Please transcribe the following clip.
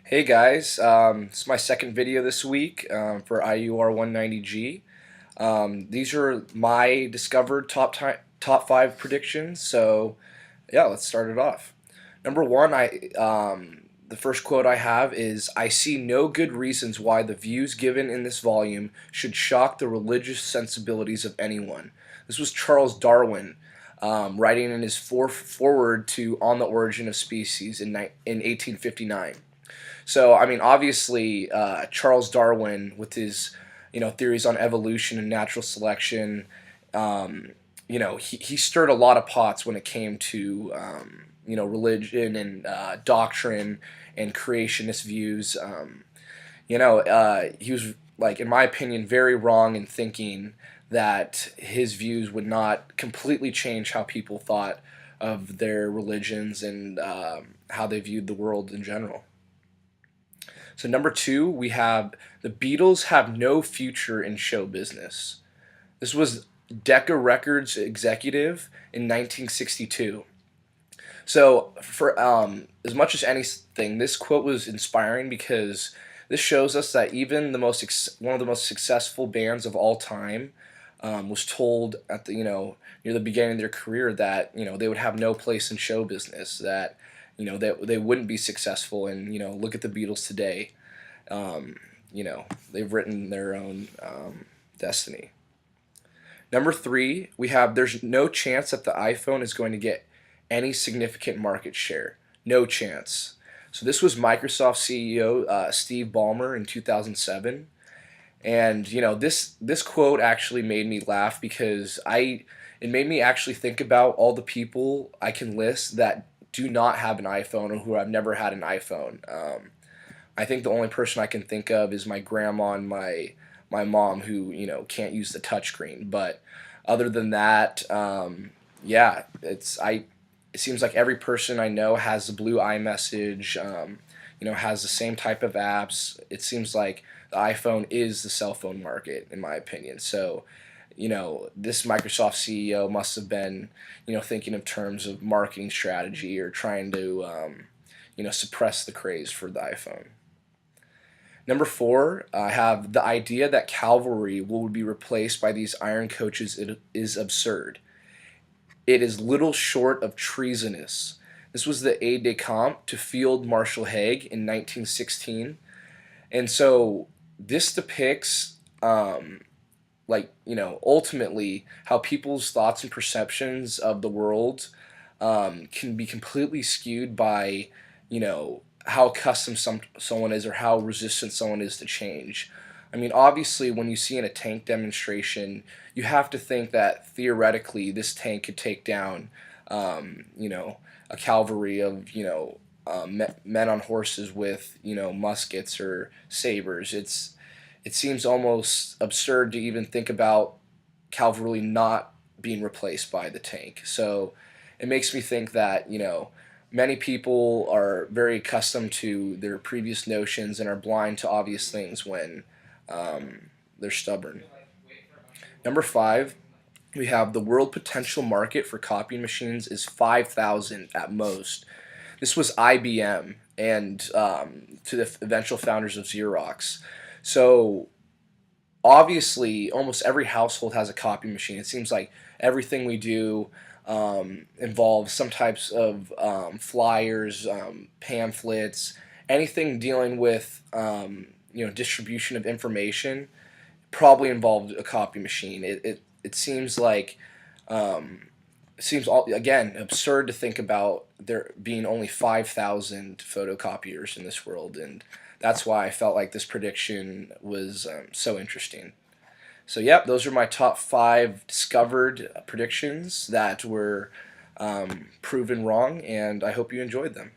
Hey guys, this is my second video this week for IUR 190G. These are my discovered top five predictions. So yeah, let's start it off. Number one, the first quote I have is, "I see no good reasons why the views given in this volume should shock the religious sensibilities of anyone." This was Charles Darwin, writing in his foreword to On the Origin of Species in 1859. So, I mean, obviously, Charles Darwin, with his, theories on evolution and natural selection, he stirred a lot of pots when it came to, religion and doctrine and creationist views. He was, like, in my opinion, very wrong in thinking that his views would not completely change how people thought of their religions and how they viewed the world in general. So number two, we have the Beatles have no future in show business. This was Decca Records executive in 1962. So for as much as anything, this quote was inspiring because this shows us that even one of the most successful bands of all time was told at the near the beginning of their career that they would have no place in show business, that they wouldn't be successful. And look at the Beatles today. um, they've written their own destiny. Number three, we have there's no chance that the iPhone is going to get any significant market share. No chance. So this was Microsoft CEO Steve Ballmer in 2007. And this quote actually made me laugh because it made me actually think about all the people I can list that do not have an iPhone or who have never had an iPhone. I think the only person I can think of is my grandma and my mom, who can't use the touchscreen. But other than that, yeah, it seems like every person I know has the blue iMessage. Has the same type of apps. It seems like the iPhone is the cell phone market, in my opinion. So, this Microsoft CEO must have been, thinking of terms of marketing strategy or trying to, suppress the craze for the iPhone. Number four, I have the idea that cavalry will be replaced by these iron coaches is absurd. It is little short of treasonous. This was the aide de camp to Field Marshal Haig in 1916. And so this depicts, ultimately how people's thoughts and perceptions of the world can be completely skewed by, how accustomed someone is or how resistant someone is to change. I mean, obviously, when you see in a tank demonstration, you have to think that theoretically this tank could take down, a cavalry of, men on horses with, muskets or sabers. It seems almost absurd to even think about cavalry not being replaced by the tank. So it makes me think that, many people are very accustomed to their previous notions and are blind to obvious things when they're stubborn. Number five, we have the world potential market for copying machines is 5,000 at most. This was IBM and to the eventual founders of Xerox. So obviously, almost every household has a copy machine. It seems like everything we do involves some types of flyers, pamphlets, anything dealing with distribution of information probably involved a copy machine. It seems like it seems again absurd to think about there being only 5,000 photocopiers in this world, and that's why I felt like this prediction was so interesting. So, yep, those are my top five discovered predictions that were proven wrong, and I hope you enjoyed them.